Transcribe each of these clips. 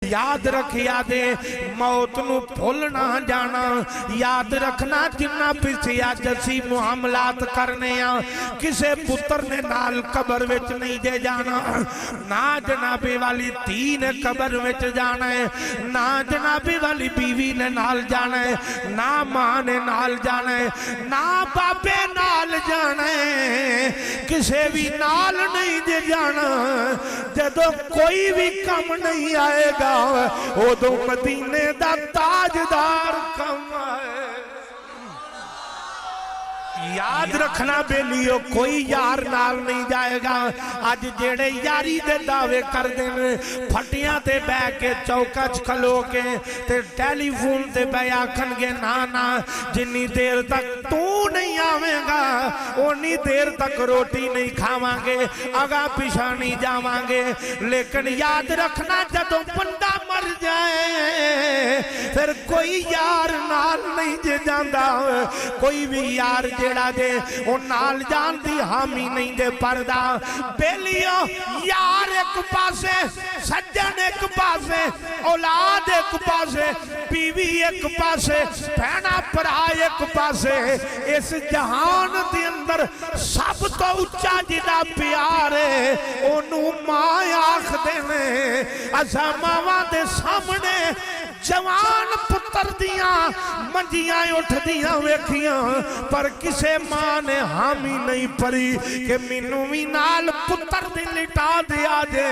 याद रखिया दे मौत नू भुल ना जाना। याद रखना जिन्ना पिछे अज असीं मुआमलात करने आ किसे पुत्र ने नाल कबर विच नहीं जे जाना, ना जनाबे वाली धी ने कबर विच जाना है, ना जनाबे वाली बीवी ने नाल जाना है, ना मां ने नाल जाना है, ना बाबे नाल जाना है, किसे भी नाल नहीं जे जाना। जदों कोई भी कम नहीं आएगा उदों मदीने दा ताजदार कम आए। याद रखना बेलियो कोई यार नाल नहीं जाएगा। अज जेड़े यारी दे दावे करदे ने फटियां ते बह के चौका च खलो के ते टेलीफोन ते बह आखणगे ना ना जिन्नी देर तक तू नहीं आवेगा उन्नी देर तक रोटी नहीं खावांगे, अगा पिछा नहीं जावांगे। लेकिन याद रखना जदों बंदा मर जाए फिर कोई यार नाल नहीं जे जांदा। कोई भी यार जेड़ा दे ओ नाल जान दी हामी नहीं दे परदा। बेलियो यार एक पासे, सज्जन एक पासे, औलाद एक पासे, बीवी एक पासे, भैणा भरा एक पासे। इस जहान दे अंदर सब तो उच्चा जिहदा प्यार है ओनू मां आखदे ने। असां मावां दे सामने जवान पुत्र दियां मंजियां उठदियां वेखियां पर किसे मां ने हामी नहीं भरी कि मैनू भी नाल पुत्र दी लिटा दिया जे।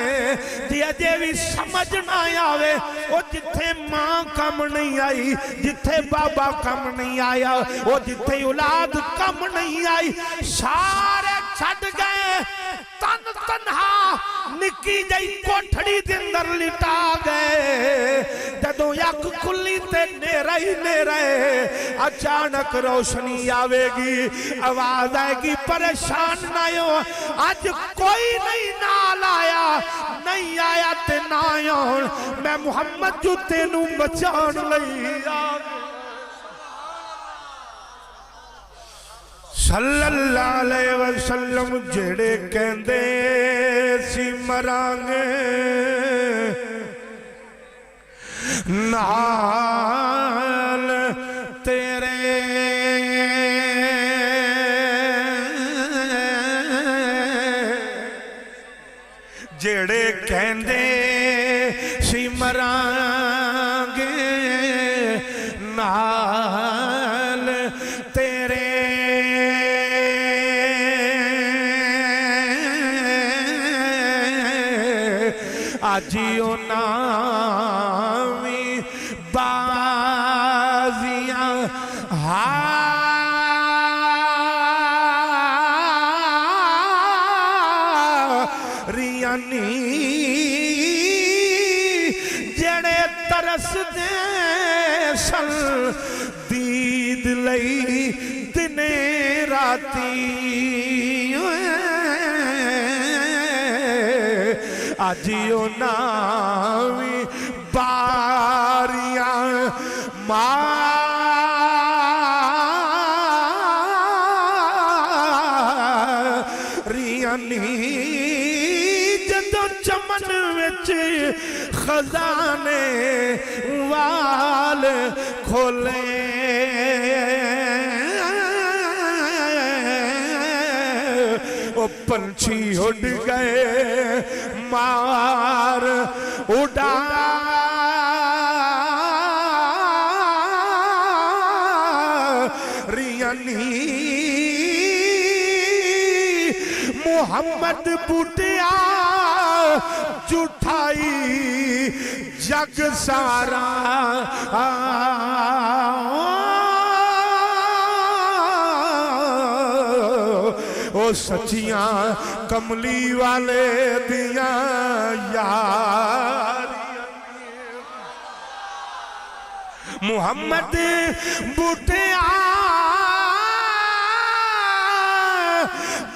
जे अजे भी समझ ना आवे ओ जिथे मां कम नहीं आई, जिथे बाबा कम नहीं आया, ओ जिथे औलाद कम नहीं आई, सारे छड़ गए तन तन्हा निक्की जई कोठड़ी दे अंदर लिटा गए। जदों अख खुली ते नेरा ही नेरा है। अचानक रोशनी आवेगी, आवाज आएगी परेशान ना हो, अज कोई नहीं नाल आया, नहीं आया ते ना आउण, मैं मुहम्मद जो तेनू बचाण लई आ सल्लल्लाहु अलैहि वसल्लम। जेड़े कहंदे सी मरांगे नाल तेरे, जेड़े कहंदे सी मरांगे नाल तेरे, आजियो नामी बाजियां हारियानी जेड़े तरस दे सन दीद लई दिने राती। आजियो नावी बारियां मारियानी जदों चमन विच खजाने वाल खोले। ओ पंछी उड़ गए मार उड़ा रियानी। मुहम्मद बूटिया जुठाई जग सारा, ओ सचियां कमली वाले दिया यार। मुहम्मद बूटिया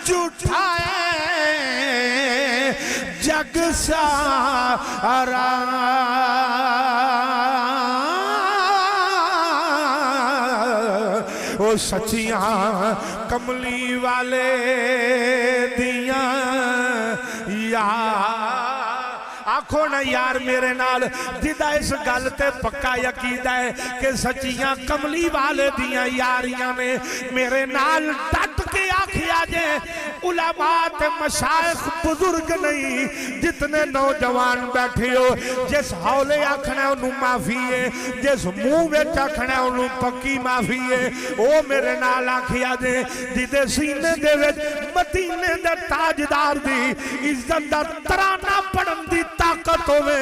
झूठा जग सारा, ओ सचियां कमली वाले दिया यार। आखो ना यार मेरे नाल जिदा इस गल ते पक्का यकीदा है कि सच्चियां कमली वाले दियां यारियां ने मेरे नाल डट के आखिया जे उलमा ते मशाइख बुजुर्ग नहीं जितने नौजवान बैठे हो जिस हौले आखना उन्होंने माफी है जिस मुंह विच आखना उन्होंने पक्की माफी है ओ मेरे नाल आखिया जे जिदे सीने दे विच मदीने दे ताजदार दी इज्जत दा तराना पढ़न दी ताकत होवे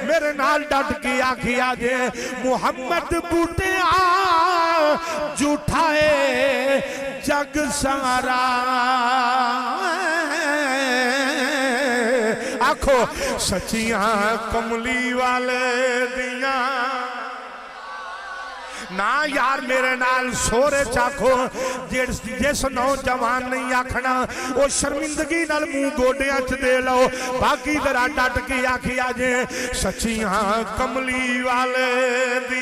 मेरे नाल डट के आखिया जे मुहम्मद बूटिया झूठा है जग सारा आखो सच्चियां कमली वाले दियां ना यार मेरे नाल सोरे चाखो जिस नौजवान नहीं आखना वो शर्मिंदगी नाल मुंह गोडियां च दे लो बाकी जरा डट के आखिया जे सच्चियां कमली वाले दी